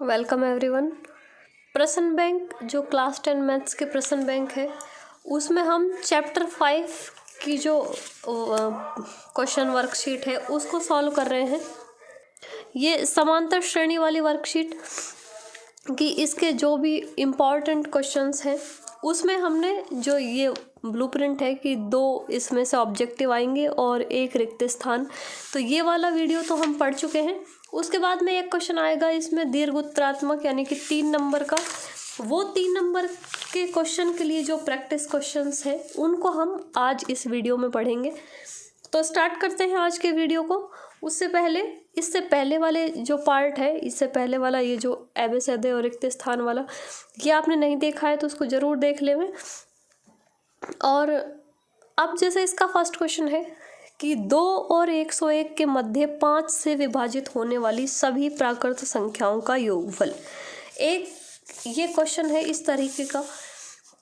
Welcome everyone. प्रश्न bank जो class 10 maths के प्रश्न बैंक है उसमें हम चैप्टर 5 की जो क्वेश्चन वर्कशीट है उसको सॉल्व कर रहे हैं। ये समांतर श्रेणी वाली वर्कशीट कि इसके जो भी इम्पॉर्टेंट क्वेश्चंस हैं उसमें हमने जो ये ब्लूप्रिंट है कि 2 इसमें से ऑब्जेक्टिव आएंगे और 1 रिक्त स्थान, तो ये वाला वीडियो तो हम पढ़ चुके हैं। उसके बाद में एक क्वेश्चन आएगा इसमें दीर्घ उत्तरात्मक यानी कि 3 नंबर का। वो 3 नंबर के क्वेश्चन के लिए जो प्रैक्टिस क्वेश्चंस हैं उनको हम आज इस वीडियो में पढ़ेंगे। तो स्टार्ट करते हैं आज के वीडियो को। उससे पहले इससे पहले वाले जो पार्ट है, इससे पहले वाला ये जो एबेसेद और रिक्त स्थान वाला, ये आपने नहीं देखा है तो उसको ज़रूर देख लें। और अब जैसे इसका फर्स्ट क्वेश्चन है कि 2 और 101 के मध्य 5 से विभाजित होने वाली सभी प्राकृत संख्याओं का योगफल। एक ये क्वेश्चन है इस तरीके का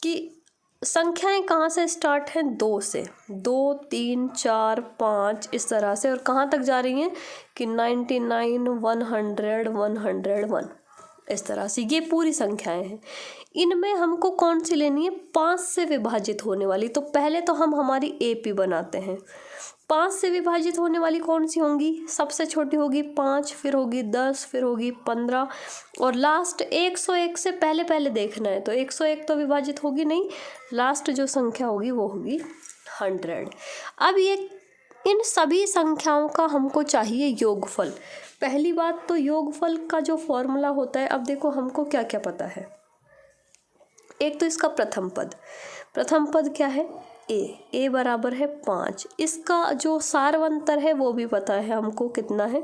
कि संख्याएं कहाँ से स्टार्ट हैं? 2 से, 2, 3, 4, 5 इस तरह से, और कहाँ तक जा रही हैं कि 99, 100, 101 इस तरह से। ये पूरी संख्याएं हैं। इनमें हमको कौन सी लेनी है? 5 से विभाजित होने वाली। तो पहले तो हम हमारी एपी बनाते हैं। 5 से विभाजित होने वाली कौन सी होंगी? सबसे छोटी होगी 5, फिर होगी 10, फिर होगी 15 और लास्ट 101 से पहले देखना है। तो 101 तो विभाजित होगी नहीं, लास्ट जो संख्या होगी वो होगी 100। अब ये इन सभी संख्याओं का हमको चाहिए योगफल। पहली बात तो योगफल का जो फॉर्मूला होता है, अब देखो हमको क्या क्या पता है। एक तो इसका प्रथम पद क्या है? ए बराबर है 5। इसका जो सारवंतर है वो भी पता है हमको, कितना है?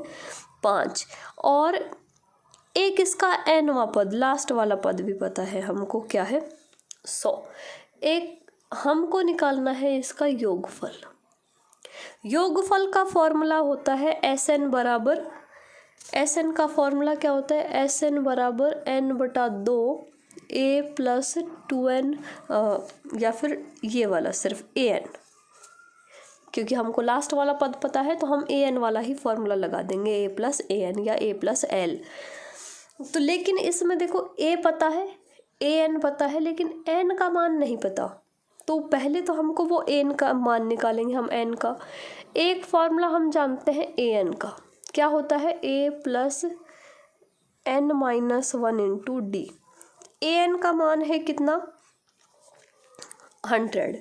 5। और एक इसका एनवा पद, लास्ट वाला पद भी पता है हमको, क्या है? 100। एक हमको निकालना है इसका योगफल। योगफल का फॉर्मूला होता है SN बराबर, SN का फॉर्मूला क्या होता है? SN बराबर n/2 a प्लस 2n, या फिर ये वाला सिर्फ an, क्योंकि हमको लास्ट वाला पद पता है तो हम an वाला ही फॉर्मूला लगा देंगे, a प्लस an या a प्लस l। तो लेकिन इसमें देखो a पता है, an पता है, लेकिन n का मान नहीं पता। तो पहले तो हमको वो n का मान निकालेंगे हम, n का। एक फॉर्मूला हम जानते हैं an का, क्या होता है? a plus n-1 into D. an का मान है कितना? 100।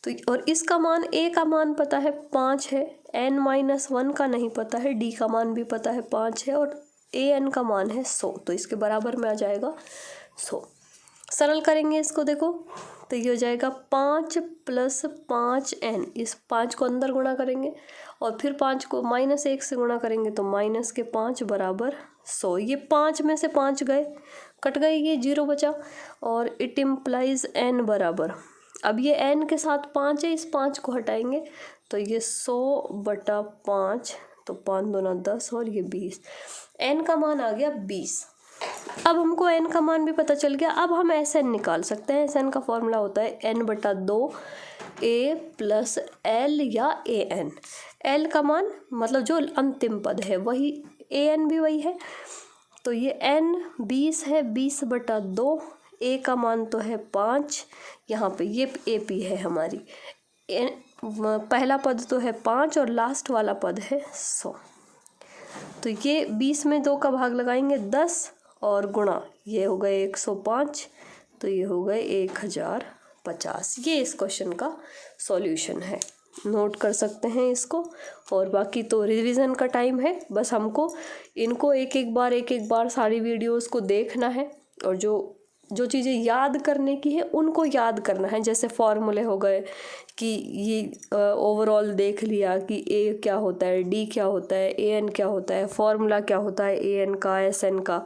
तो और इसका मान, a का मान पता है 5 है, n-1 का नहीं पता है, d का मान भी पता है 5 है, और an का मान है 100। तो इसके बराबर में आ जाएगा 100। सरल करेंगे इसको, देखो तो ये हो जाएगा 5 प्लस 5n। इस 5 को अंदर गुणा करेंगे और फिर 5 को -1 से गुणा करेंगे तो -5 बराबर 100। ये 5 में से 5 गए, कट गए, ये 0 बचा। और इट इम्प्लाइज n बराबर, अब ये n के साथ 5 है, इस 5 को हटाएंगे तो ये 100/5, तो 5 दूना 10 और ये 20। n का मान आ गया 20। अब हमको n का मान भी पता चल गया। अब हम SN निकाल सकते हैं। SN का फॉर्मूला होता है n/2 a प्लस l या an। l का मान मतलब जो अंतिम पद है वही, an भी वही है। तो ये n 20 है, 20/2, a का मान तो है 5, यहाँ पे ये AP है हमारी। पहला पद तो है 5 और लास्ट वाला पद है 100। तो ये 20 में 2 का भाग लगाएंगे 10 और गुणा, ये हो गए 105, तो ये हो गए 1050। ये इस क्वेश्चन का सॉल्यूशन है। नोट कर सकते हैं इसको। और बाकी तो रिवीजन का टाइम है, बस हमको इनको एक एक बार सारी वीडियोस को देखना है और जो चीज़ें याद करने की है उनको याद करना है। जैसे फॉर्मूले हो गए कि ये ओवरऑल देख लिया कि a क्या होता है, d क्या होता है, an क्या होता है, फॉर्मूला क्या होता है an का, SN का।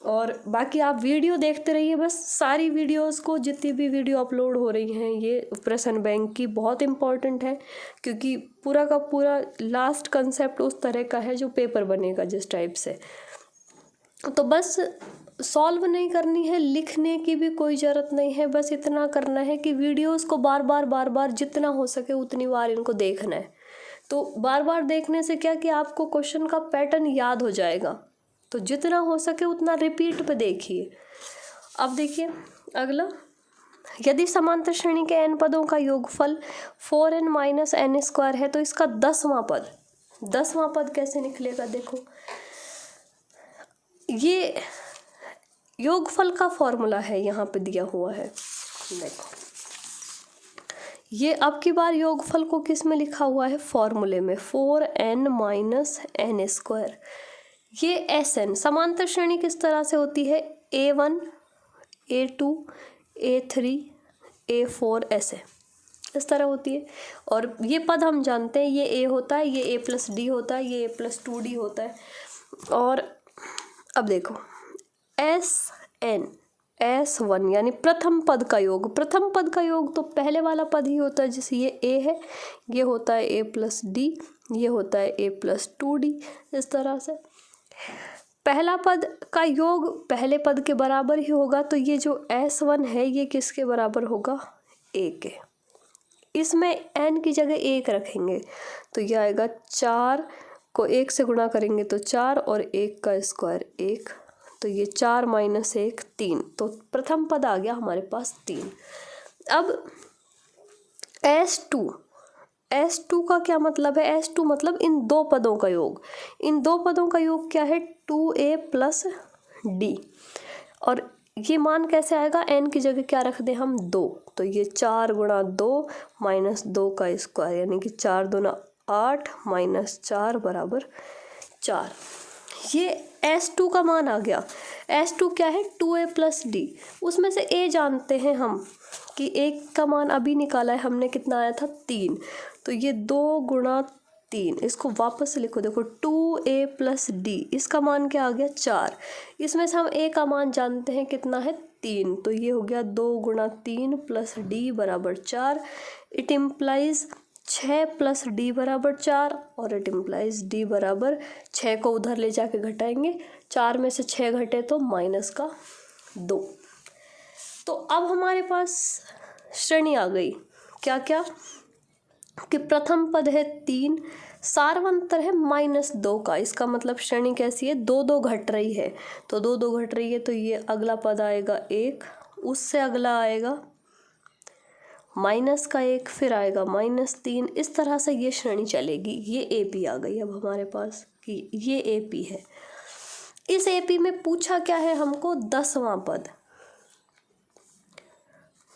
और बाकी आप वीडियो देखते रहिए, बस सारी वीडियोस को, जितनी भी वीडियो अपलोड हो रही हैं ये प्रश्न बैंक की बहुत इम्पॉर्टेंट है, क्योंकि पूरा का पूरा लास्ट कंसेप्ट उस तरह का है जो पेपर बनेगा जिस टाइप से। तो बस सॉल्व नहीं करनी है, लिखने की भी कोई ज़रूरत नहीं है, बस इतना करना है कि वीडियोस को बार बार जितना हो सके उतनी बार इनको देखना है। तो बार बार देखने से क्या कि आपको क्वेश्चन का पैटर्न याद हो जाएगा। तो जितना हो सके उतना रिपीट पे देखिए। अब देखिए अगला, यदि समांतर श्रेणी के n पदों का योगफल 4n माइनस एन स्क्वायर है तो इसका 10वां पद कैसे निकलेगा। देखो ये योगफल का फॉर्मूला है, यहाँ पे दिया हुआ है। देखो ये अब की बार योगफल को किस में लिखा हुआ है, फॉर्मूले में, 4n माइनस एन स्क्वायर। ये Sn समांतर श्रेणी किस तरह से होती है, A1 A2 A3 A4 ऐसे इस तरह होती है। और ये पद हम जानते हैं, ये A होता है, ये A प्लस डी होता है, ये A प्लस 2D होता है। और अब देखो S1 यानी प्रथम पद का योग, प्रथम पद का योग तो पहले वाला पद ही होता है, जैसे ये A है, ये होता है A प्लस डी, ये होता है A प्लस 2D। इस तरह से पहला पद का योग पहले पद के बराबर ही होगा, तो ये जो S1 है ये किसके बराबर होगा, A के। इसमें n की जगह 1 रखेंगे तो ये आएगा 4 को 1 से गुणा करेंगे तो 4 और 1 का स्क्वायर 1, तो ये 4 माइनस 1 3, तो प्रथम पद आ गया हमारे पास 3। अब S2 का क्या मतलब है, S2 मतलब इन दो पदों का योग। इन दो पदों का योग क्या है, 2a प्लस डी। और ये मान कैसे आएगा, n की जगह क्या रख दें हम 2, तो ये 4 गुणा 2 माइनस 2 का स्क्वायर, यानी कि 4 दूना 8 माइनस 4 बराबर 4। ये S2 का मान आ गया। S2 क्या है, 2a प्लस डी। उसमें से a जानते हैं हम कि 1 का मान अभी निकाला है हमने, कितना आया था 3, तो ये 2 गुणा 3, इसको वापस से लिखो। देखो 2a प्लस डी, इसका मान क्या आ गया 4। इसमें से हम a का मान जानते हैं कितना है 3, तो ये हो गया 2 गुणा 3 प्लस डी बराबर 4। इट इम्प्लाइज 6 प्लस डी बराबर 4, और इट इम्प्लाइज डी बराबर 6 को उधर ले जाके घटाएंगे, 4 में से 6 घटे तो माइनस का 2। तो अब हमारे पास श्रेणी आ गई क्या क्या, कि प्रथम पद है 3, सारवंतर है -2 का। इसका मतलब श्रेणी कैसी है, 2 घट रही है, तो 2 घट रही है, तो ये अगला पद आएगा 1, उससे अगला आएगा माइनस का 1, फिर आएगा -3। इस तरह से ये श्रेणी चलेगी। ये AP आ गई अब हमारे पास कि ये AP है। इस AP में पूछा क्या है हमको, 10वां पद।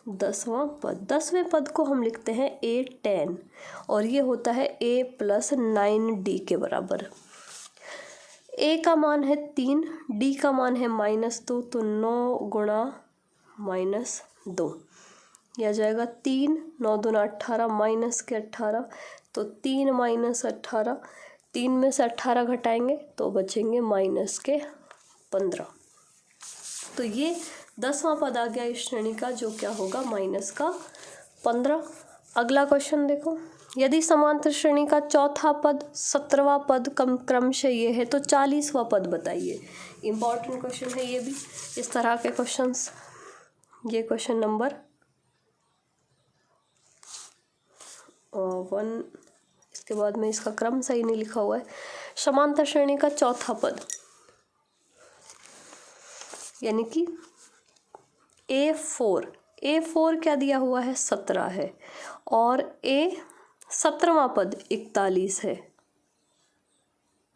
10वें पद को हम लिखते हैं A10, और ये होता है A प्लस 9D के बराबर। A का मान है 3, D का मान है -2, तो 9 गुणा -2, यह जाएगा 3, 9 दूना 18 माइनस के 18, तो 3 माइनस 18, 3 में से 18 घटाएंगे तो बचेंगे माइनस के 15। तो ये 10वां पद आ गया इस श्रेणी का, जो क्या होगा माइनस का 15। अगला क्वेश्चन देखो, यदि समांतर श्रेणी का चौथा पद 17वां पद क्रमशः ये है तो 40वां पद बताइए। इम्पॉर्टेंट क्वेश्चन है ये भी। इस तरह के क्वेश्चंस, ये क्वेश्चन नंबर 1, इसके बाद में इसका क्रम सही नहीं लिखा हुआ है। समांतर श्रेणी का चौथा पद यानी कि A4 क्या दिया हुआ है, 17 है, और 17वां पद 41 है।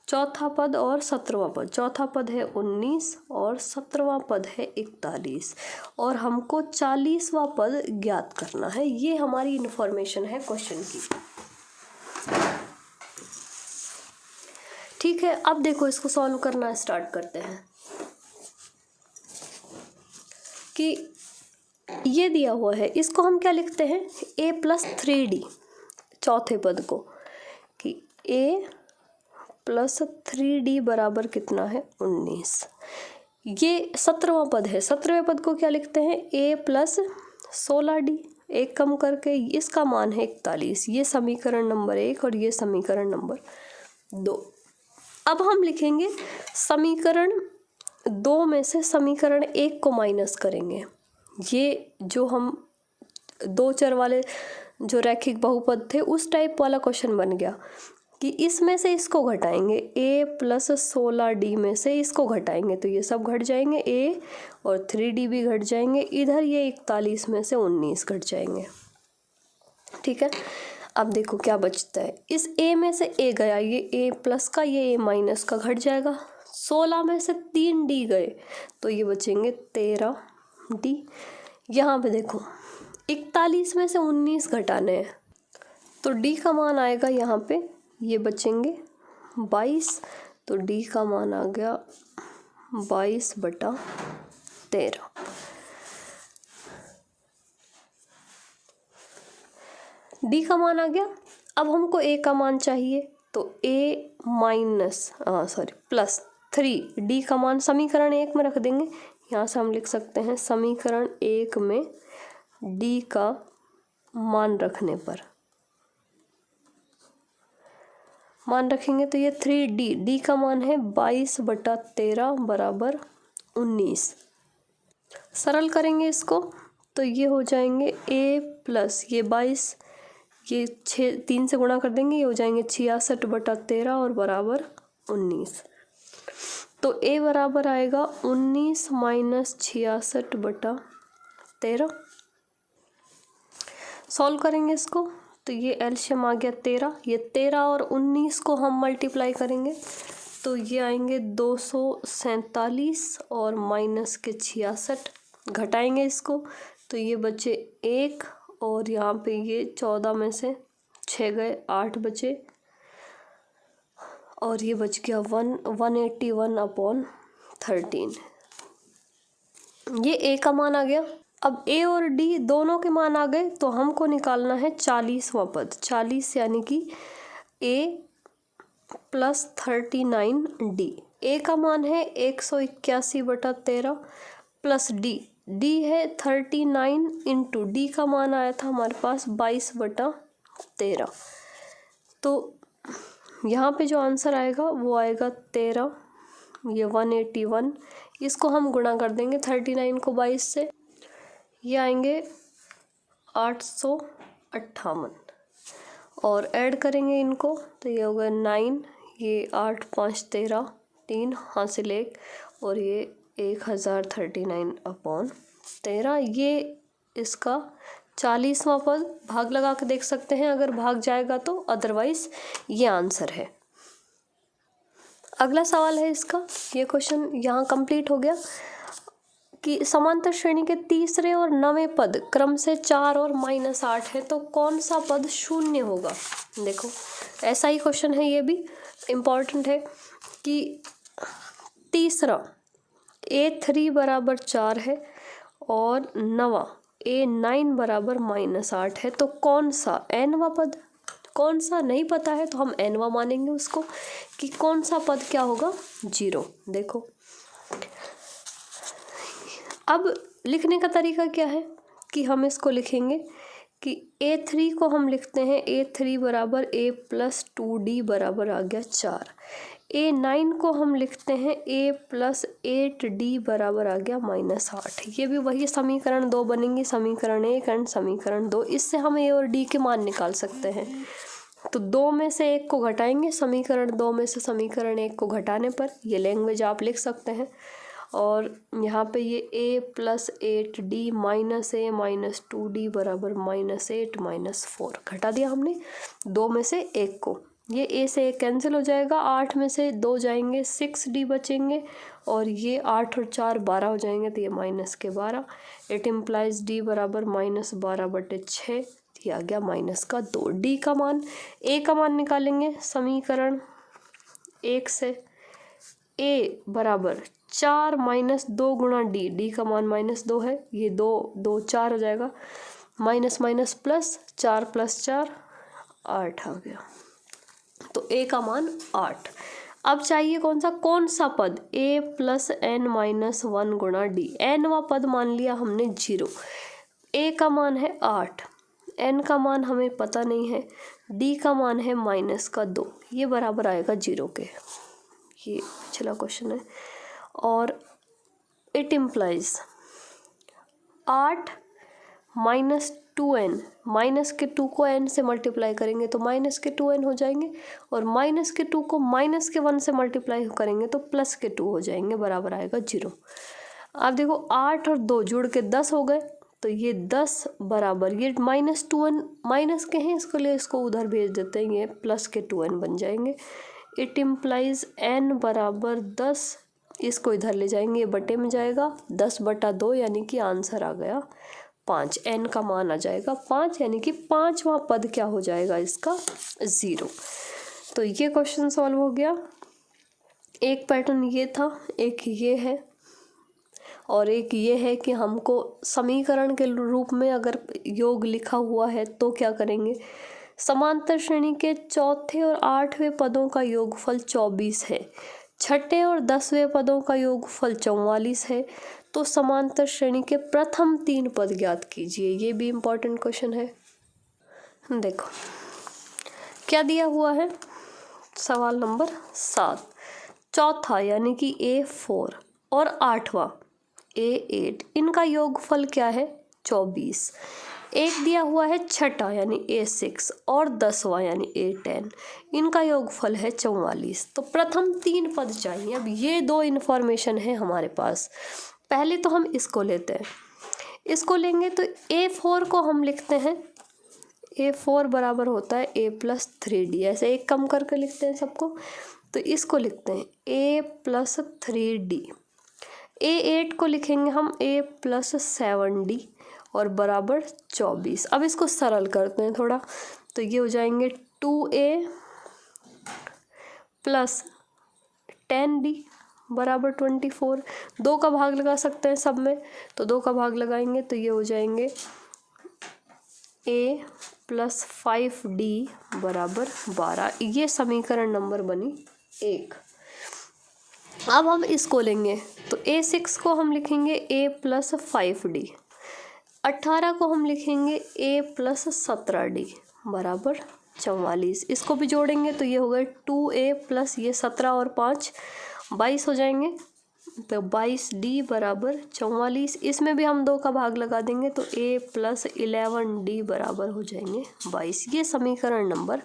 चौथा पद और 17वां पद, चौथा पद है 19 और 17वां पद है 41, और हमको 40वां पद ज्ञात करना है। ये हमारी इंफॉर्मेशन है क्वेश्चन की। ठीक है, अब देखो इसको सॉल्व करना स्टार्ट करते हैं। कि ये दिया हुआ है, इसको हम क्या लिखते हैं, A प्लस 3D, चौथे पद को, कि A प्लस 3D बराबर कितना है 19। ये 17वां पद है, 17वें पद को क्या लिखते हैं, A प्लस 16D, एक कम करके इसका मान है 41। ये समीकरण नंबर 1 और ये समीकरण नंबर 2। अब हम लिखेंगे समीकरण 2 में से समीकरण 1 को माइनस करेंगे। ये जो हम 2 चर वाले जो रैखिक बहुपद थे उस टाइप वाला क्वेश्चन बन गया। कि इसमें से इसको घटाएंगे, a प्लस 16d में से इसको घटाएंगे तो ये सब घट जाएंगे, a और 3d भी घट जाएंगे, इधर ये 41 में से 19 घट जाएंगे। ठीक है, अब देखो क्या बचता है, इस a में से a गया, ये a प्लस का, ये a माइनस का घट जाएगा। 16 में से 3d गए तो ये बचेंगे 13d। यहाँ पे देखो 41 में से 19 घटाने हैं तो d का मान आएगा यहाँ पे, ये बचेंगे 22, तो d का मान आ गया 22/13। d का मान आ गया। अब हमको a का मान चाहिए तो a माइनस प्लस 3d का मान समीकरण 1 में रख देंगे। यहाँ से हम लिख सकते हैं समीकरण 1 में d का मान रखने पर, मान रखेंगे तो ये 3d का मान है 22/13 बराबर 19। सरल करेंगे इसको तो ये हो जाएंगे a प्लस ये 22, ये 3 से गुणा कर देंगे, ये हो जाएंगे 66/13 और बराबर 19। तो a बराबर आएगा 19 माइनस 66/13। सॉल्व करेंगे इसको तो ये एलसीएम आ गया 13, ये 13 और 19 को हम मल्टीप्लाई करेंगे तो ये आएंगे 247 और माइनस के 66, घटाएंगे इसको तो ये बचे 1 और यहाँ पे ये 14 में से 6 गए, 8 बचे और ये बच गया 181/13। ये a का मान आ गया। अब a और d दोनों के मान आ गए तो हमको निकालना है 40वां पद, 40 यानी कि a प्लस 39d। a का मान है 181/13 प्लस d है 39 इंटू d का मान आया था हमारे पास 22/13। तो यहाँ पे जो आंसर आएगा वो आएगा 13, ये 181, इसको हम गुणा कर देंगे 39 को 22 से, ये आएंगे 858 और ऐड करेंगे इनको तो ये होगा 9, ये 8 5 13, 3 हासिल 1 और ये 1039/13। ये इसका 40वां पद। भाग लगा के देख सकते हैं अगर भाग जाएगा तो, अदरवाइज ये आंसर है। अगला सवाल है इसका, ये क्वेश्चन यहाँ कंप्लीट हो गया कि समांतर श्रेणी के तीसरे और 9वें पद क्रम से 4 और -8 है तो कौन सा पद शून्य होगा। देखो ऐसा ही क्वेश्चन है, ये भी इम्पॉर्टेंट है कि तीसरा a3 बराबर 4 है और 9वां a9 बराबर -8 है तो कौन सा nवां पद, कौन सा नहीं पता है तो हम nवां मानेंगे उसको, कि कौन सा पद क्या होगा 0। देखो अब लिखने का तरीका क्या है कि हम इसको लिखेंगे कि a3 को हम लिखते हैं a3 बराबर a प्लस 2d बराबर आ गया 4। a9 को हम लिखते हैं a प्लस 8d बराबर आ गया -8। ये भी वही समीकरण 2 बनेंगी, समीकरण 1 एंड समीकरण 2। इससे हम a और d के मान निकाल सकते हैं। तो 2 में से 1 को घटाएंगे, समीकरण 2 में से समीकरण 1 को घटाने पर ये लैंग्वेज आप लिख सकते हैं। और यहाँ पे ये a plus 8d minus a minus 2d बराबर -8 -4 घटा दिया हमने 2 में से 1 को। ये a से 1 कैंसिल हो जाएगा, 8 में से 2 जाएंगे, 6d बचेंगे और ये 8 और 4 12 हो जाएंगे तो ये माइनस के 12। इट इम्प्लाइज d बराबर -12/6, ये आ गया -2। d का मान, a का मान निकालेंगे समीकरण 1 से, a बराबर 4 माइनस 2 गुणा d का मान -2 है, ये 2 4 हो जाएगा, माइनस माइनस प्लस 4 + 4 8 आ गया। तो a का मान 8। अब चाहिए कौन सा पद, a प्लस n-1 गुणा d। nवां पद मान लिया हमने 0, a का मान है 8, n का मान हमें पता नहीं है, d का मान है -2, ये बराबर आएगा 0 के। ये पिछला क्वेश्चन है। और इट इम्प्लाइज 8 - 2n, माइनस के 2 को n से मल्टीप्लाई करेंगे तो माइनस के 2n हो जाएंगे, और माइनस के 2 को माइनस के 1 से मल्टीप्लाई करेंगे तो प्लस के 2 हो जाएंगे, बराबर आएगा 0। आप देखो 8 और 2 जुड़ के 10 हो गए, तो ये 10 बराबर ये माइनस 2n माइनस के हैं, इसको लिए इसको उधर भेज देते हैं, ये प्लस के 2n बन जाएंगे। इट इम्प्लाइज n बराबर 10, इसको इधर ले जाएंगे, ये बटे में जाएगा, 10/2 यानी कि आंसर आ गया 5, n का मान आ जाएगा 5, यानी कि 5वां पद क्या हो जाएगा इसका 0। तो ये क्वेश्चन सॉल्व हो गया। एक पैटर्न ये था, एक ये है, और एक ये है कि हमको समीकरण के रूप में अगर योग लिखा हुआ है तो क्या करेंगे। समांतर श्रेणी के चौथे और 8वें पदों का योगफल 24 है, छठे और 10वें पदों का योगफल 44 है, तो समांतर श्रेणी के प्रथम 3 पद ज्ञात कीजिए। ये भी इम्पोर्टेंट क्वेश्चन है। देखो क्या दिया हुआ है, सवाल नंबर 7, चौथा यानी कि A4 और 8वां A8, इनका योगफल क्या है 24। एक दिया हुआ है छठा यानी A6 और 10वां यानी A10, इनका योगफल है 44। तो प्रथम 3 पद चाहिए। अब ये 2 इन्फॉर्मेशन है हमारे पास। पहले तो हम इसको लेते हैं, इसको लेंगे तो A4 को हम लिखते हैं, A4 बराबर होता है A+3D, ऐसे एक कम करके लिखते हैं सबको, तो इसको लिखते हैं A+3D। A8 को लिखेंगे हम A+7D और बराबर 24। अब इसको सरल करते हैं थोड़ा, तो ये हो जाएंगे 2A + 10D बराबर 24। 2 का भाग लगा सकते हैं सब में, तो 2 का भाग लगाएंगे तो ये हो जाएंगे A + 5D बराबर 12। ये समीकरण नंबर बनी 1। अब हम इसको लेंगे तो A6 को हम लिखेंगे A + 5D, 18 को हम लिखेंगे A + 17D बराबर 44। इसको भी जोड़ेंगे तो ये हो गए 2A + ये 17 और 5 22 हो जाएंगे, तो 22D बराबर 44। इसमें भी हम 2 का भाग लगा देंगे तो A + 11D बराबर हो जाएंगे 22। ये समीकरण नंबर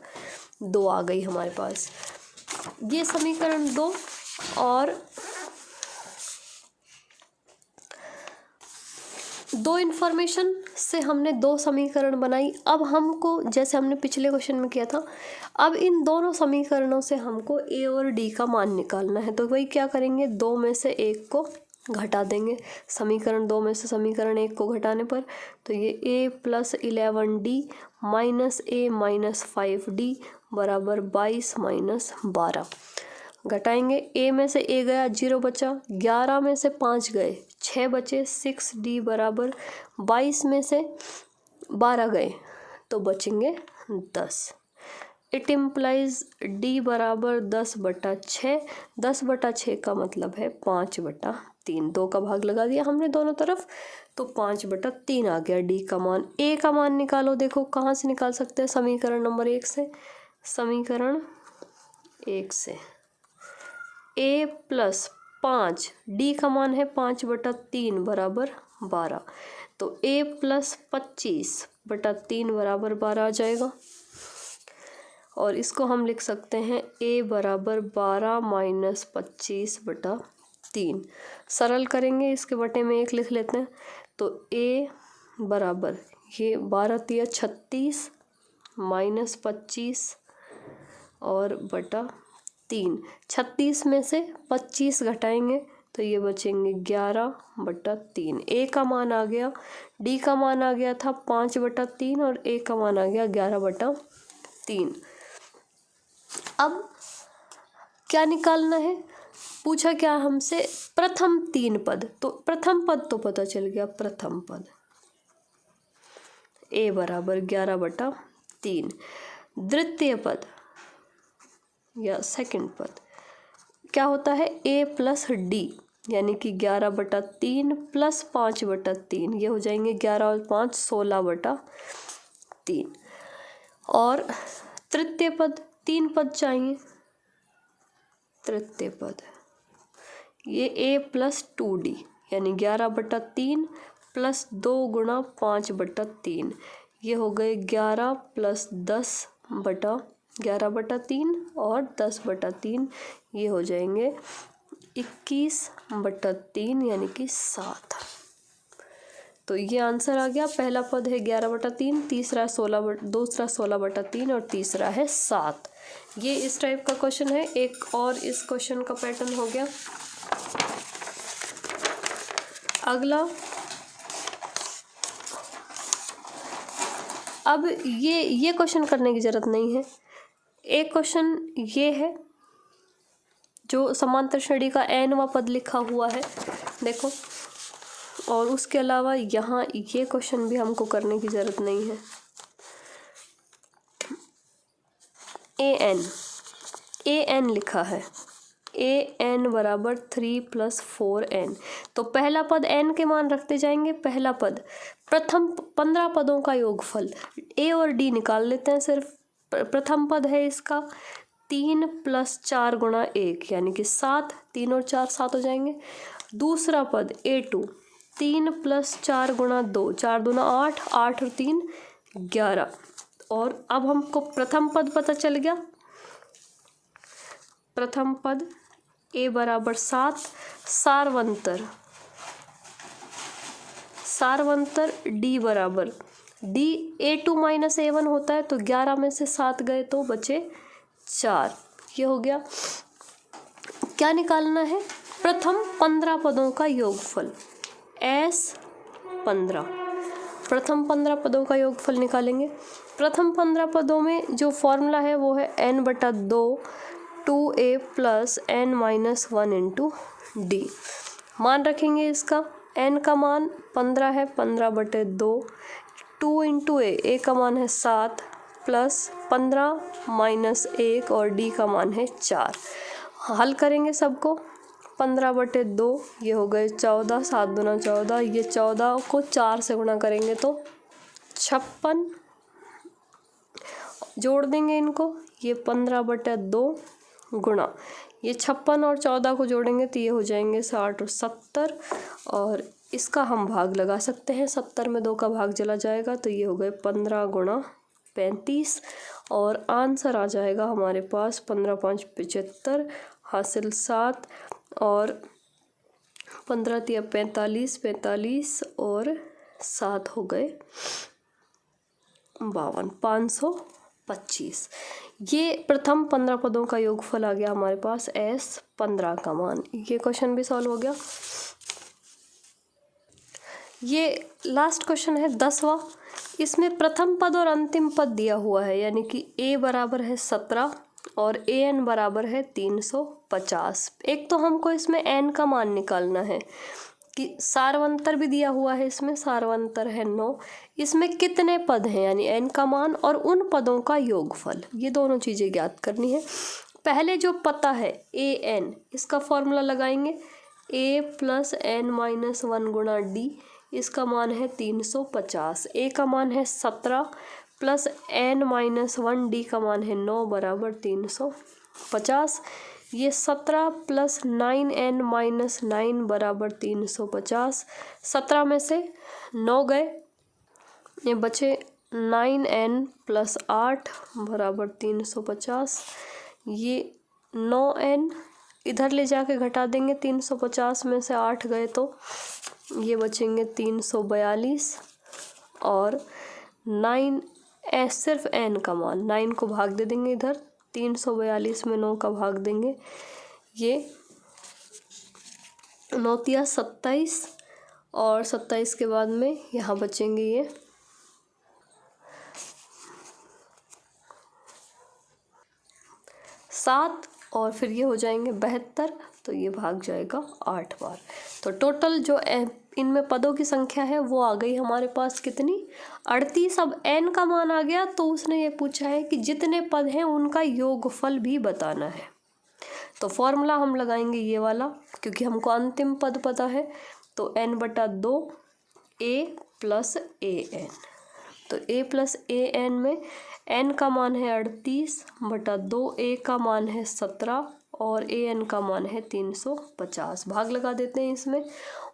2 आ गई हमारे पास। ये समीकरण 2 और 2 इन्फॉर्मेशन से हमने 2 समीकरण बनाई। अब हमको, जैसे हमने पिछले क्वेश्चन में किया था, अब इन दोनों समीकरणों से हमको A और D का मान निकालना है। तो वही क्या करेंगे, 2 में से 1 को घटा देंगे। समीकरण 2 में से समीकरण 1 को घटाने पर तो ये A + 11D - A - 5D बराबर 22 - 12। घटाएंगे, A में से A गया 0 बचा, 11 में से 5 गए 6 बचे, 6D बराबर 22 में से 12 गए तो बचेंगे 10। इट इम्प्लाइज D बराबर 10/6। 10/6 का मतलब है 5/3। 2 का भाग लगा दिया हमने दोनों तरफ, तो 5/3 आ गया D का मान। A का मान निकालो, देखो कहाँ से निकाल सकते हैं, समीकरण नंबर 1 से। समीकरण 1 से A + 5, D का मान है 5/3 बराबर 12, तो A + 25/3 बराबर 12 आ जाएगा। और इसको हम लिख सकते हैं A बराबर 12 - 25/3। सरल करेंगे, इसके बटे में 1 लिख लेते हैं, तो A बराबर ये 12 × 36 - 25 और बटा 3। 36 में से 25 घटाएंगे तो ये बचेंगे 11/3। A का मान आ गया, D का मान आ गया था 5/3 और A का मान आ गया 11/3। अब क्या निकालना है, पूछा क्या हमसे, प्रथम 3 पद। तो प्रथम पद तो पता चल गया, प्रथम पद A बराबर 11/3। द्वितीय पद या सेकंड पद क्या होता है, A + D यानी कि 11/3 + 5/3, ये हो जाएंगे 11 और 5 16/3। और तृतीय पद 3 पद चाहिए। तृतीय पद ये A + 2D यानी 11/3 + 2 × 5/3, ये हो गए 11 + 10/11/3 और 10/3, ये हो जाएंगे 21/3 यानी कि 7। तो ये आंसर आ गया। पहला पद है 11/3, दूसरा 16/3 और तीसरा है 7। ये इस टाइप का क्वेश्चन है। एक और इस क्वेश्चन का पैटर्न हो गया। अगला, अब ये क्वेश्चन करने की जरूरत नहीं है। एक क्वेश्चन ये है जो समांतर श्रेणी का nवां पद लिखा हुआ है, देखो। और उसके अलावा यहाँ ये क्वेश्चन भी हमको करने की जरूरत नहीं है। an लिखा है, an बराबर 3 + 4n। तो पहला पद n के मान रखते जाएंगे। पहला पद, प्रथम 15 पदों का योगफल, a और d निकाल लेते हैं सिर्फ। प्रथम पद है इसका 3 + 4 × 1 यानी कि 7, 3 और 4 7 हो जाएंगे। दूसरा पद a2 3 + 4 × 2, 4 दूना 8, 8 और 3 11। और अब हमको प्रथम पद पता चल गया। प्रथम पद a बराबर 7, सारवंतर d बराबर d a2 - a1 होता है, तो 11 में से 7 गए तो बचे 4। ये हो गया। क्या निकालना है? प्रथम 15 पदों का योगफल, S15। प्रथम 15 पदों का योगफल निकालेंगे। प्रथम 15 पदों में जो फॉर्मूला है वो है n/2 2a + n - 1 × d। मान रखेंगे इसका। n का मान 15 है, 15/2, 2 × a का मान है 7 + 15 - 1 और d का मान है 4। हल करेंगे सबको। 15/2 ये हो गए 14, 7 दूना 14, ये 14 को 4 से गुणा करेंगे तो 56। जोड़ देंगे इनको, ये 15/2 गुणा ये 56 और 14 को जोड़ेंगे तो ये हो जाएंगे 60 और 70। और इसका हम भाग लगा सकते हैं। 70 में 2 का भाग चला जाएगा तो ये हो गए 15 × 35 और आंसर आ जाएगा हमारे पास 15 × 5 = 75, हासिल 7 और 15 × 3 = 45, 45 और 7 हो गए 52, 525। ये प्रथम 15 पदों का योगफल आ गया हमारे पास S15 का मान। ये क्वेश्चन भी सॉल्व हो गया। ये लास्ट क्वेश्चन है 10वां। इसमें प्रथम पद और अंतिम पद दिया हुआ है, यानी कि a बराबर है 17 और an बराबर है 350। एक तो हमको इसमें n का मान निकालना है कि सारवंतर भी दिया हुआ है, इसमें सारवंतर है 9। इसमें कितने पद हैं यानी n का मान और उन पदों का योगफल, ये दोनों चीज़ें ज्ञात करनी है। पहले जो पता है an, इसका फॉर्मूला लगाएंगे। a + n - 1 × d, इसका मान है 350। a का मान है 17 + n - 1, d का मान है 9 बराबर 350। ये 17 + 9n - 9 बराबर 350। 17 में से 9 गए, ये बचे 9n + 8 बराबर 350। ये 9n इधर ले जाके घटा देंगे, 350 में से 8 गए तो ये बचेंगे 342 और 9 सिर्फ n का मान 9 को भाग दे देंगे इधर, 342 में 9 का भाग देंगे, ये 9 × 27 और 27 के बाद में यहाँ बचेंगे ये 7 और फिर ये हो जाएंगे 72, तो ये भाग जाएगा 8 बार। तो टोटल जो इनमें पदों की संख्या है वो आ गई हमारे पास कितनी, 38। अब n का मान आ गया तो उसने ये पूछा है कि जितने पद हैं उनका योगफल भी बताना है। तो फॉर्मूला हम लगाएंगे ये वाला, क्योंकि हमको अंतिम पद पता है। तो n/2 a + an। तो a + an में n का मान है 38/2, a का मान है 17 और an का मान है 350। भाग लगा देते हैं इसमें,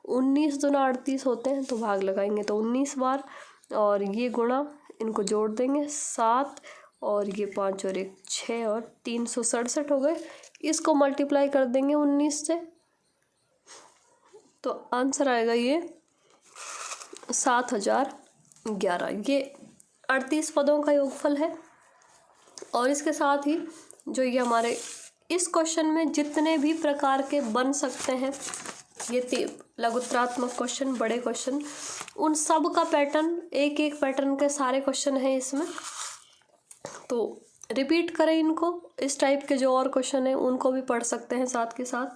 19 दूना 38 होते हैं तो भाग लगाएंगे तो 19 बार, और ये गुणा इनको जोड़ देंगे 7 और ये 5 और 1 6 और 367 हो गए। इसको मल्टीप्लाई कर देंगे 19 से, तो आंसर आएगा ये 7011। ये 38 पदों का योगफल है। और इसके साथ ही जो ये हमारे इस क्वेश्चन में जितने भी प्रकार के बन सकते हैं, ये लघुत्रात्मक क्वेश्चन, बड़े क्वेश्चन, उन सब का पैटर्न, एक एक पैटर्न के सारे क्वेश्चन हैं इसमें। तो रिपीट करें इनको, इस टाइप के जो और क्वेश्चन हैं उनको भी पढ़ सकते हैं साथ के साथ,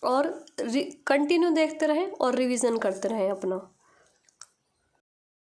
और कंटिन्यू देखते रहें और रिवीजन करते रहें अपना।